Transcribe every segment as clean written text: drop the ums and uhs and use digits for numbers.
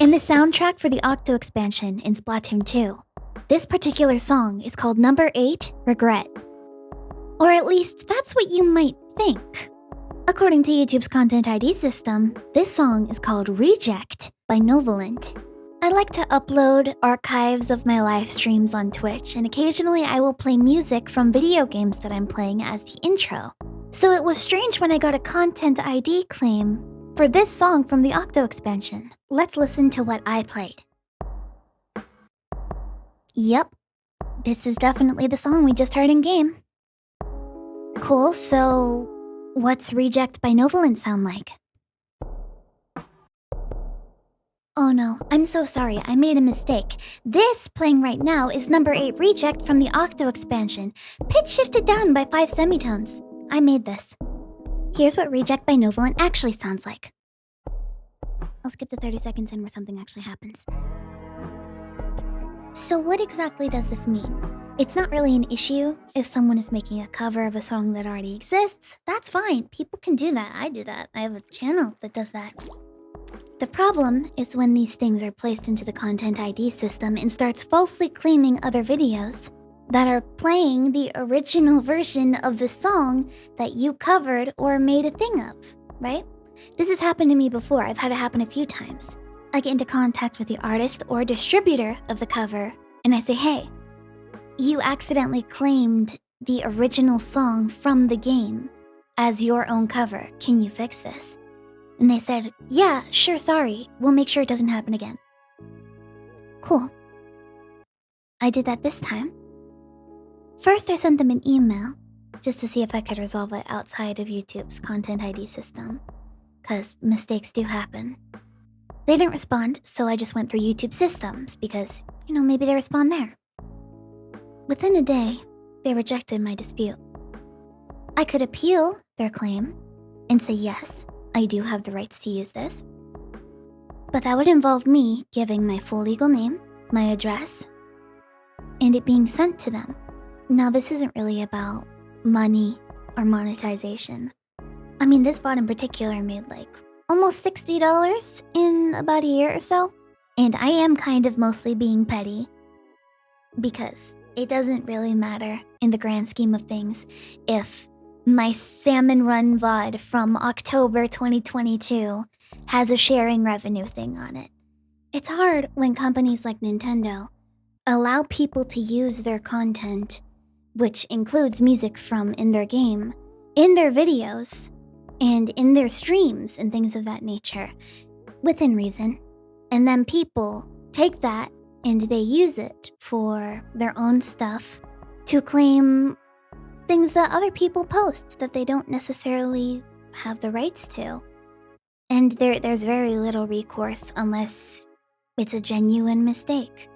In the soundtrack for the Octo expansion in Splatoon 2, this particular song is called Number 8, Regret. Or at least that's what you might think. According to YouTube's Content ID system, this song is called Reject by Novolent. I like to upload archives of my live streams on Twitch, and occasionally I will play music from video games that I'm playing as the intro. So it was strange when I got a Content ID claim for this song from the Octo expansion. Let's listen to what I played. Yep, this is definitely the song we just heard in game. Cool, so what's Reject by Novolent sound like? Oh no, I'm so sorry, I made a mistake. This playing right now is Number 8 Reject from the Octo expansion, pitch shifted down by 5 semitones. I made this. Here's what Reject by Novolent actually sounds like. I'll skip to 30 seconds in where something actually happens. So what exactly does this mean? It's not really an issue if someone is making a cover of a song that already exists. That's fine, people can do that, I do that. I have a channel that does that. The problem is when these things are placed into the Content ID system and starts falsely claiming other videos that are playing the original version of the song that you covered or made a thing of, right? This has happened to me before. I've had it happen a few times. I get into contact with the artist or distributor of the cover, and I say, hey, you accidentally claimed the original song from the game as your own cover. Can you fix this? And they said, yeah, sure, sorry. We'll make sure it doesn't happen again. Cool. I did that this time. First, I sent them an email just to see if I could resolve it outside of YouTube's Content ID system, because mistakes do happen. They didn't respond, so I just went through YouTube systems because, maybe they respond there. Within a day, they rejected my dispute. I could appeal their claim and say, yes, I do have the rights to use this. But that would involve me giving my full legal name, my address, and it being sent to them. Now, this isn't really about money or monetization. I mean, this bot in particular made almost $60 in about a year or so. And I am kind of mostly being petty because it doesn't really matter in the grand scheme of things if my Salmon Run VOD from October 2022 has a sharing revenue thing on it. It's hard when companies like Nintendo allow people to use their content, which includes music from in their game, in their videos, and in their streams and things of that nature, within reason. And then people take that and they use it for their own stuff to claim things that other people post that they don't necessarily have the rights to. And there's very little recourse unless it's a genuine mistake.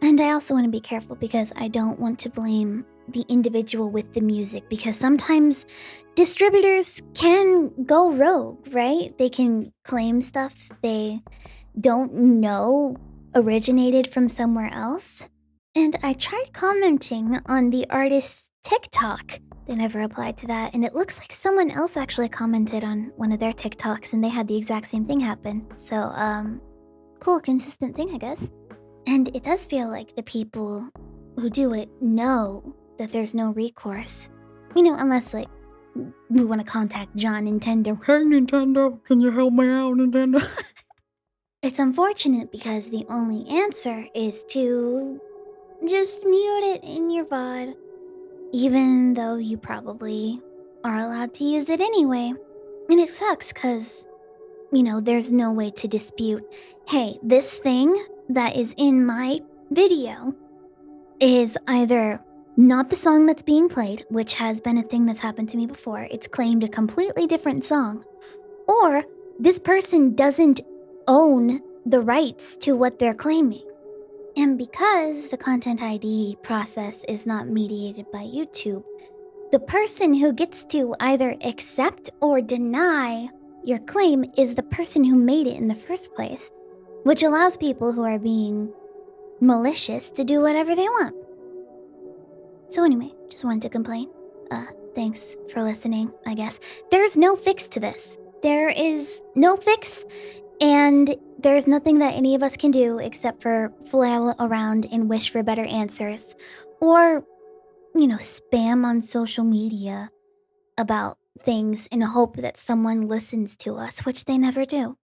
And I also want to be careful because I don't want to blame the individual with the music, because sometimes distributors can go rogue, right? They can claim stuff they don't know originated from somewhere else. And I tried commenting on the artist's TikTok. They never replied to that, and it looks like someone else actually commented on one of their TikToks and they had the exact same thing happen. So, cool, consistent thing, I guess. And it does feel like the people who do it know that there's no recourse. Unless, we want to contact John Nintendo. Hey, Nintendo, can you help me out, Nintendo? It's unfortunate because the only answer is to just mute it in your VOD, even though you probably are allowed to use it anyway. And it sucks because, there's no way to dispute, hey, this thing that is in my video is either not the song that's being played, which has been a thing that's happened to me before. It's claimed a completely different song. Or this person doesn't own the rights to what they're claiming. And because the Content ID process is not mediated by YouTube, the person who gets to either accept or deny your claim is the person who made it in the first place, which allows people who are being malicious to do whatever they want. So anyway, just wanted to complain. Thanks for listening, I guess. There's no fix to this. There is no fix. And there's nothing that any of us can do except for flail around and wish for better answers. Or, spam on social media about things in hope that someone listens to us, which they never do.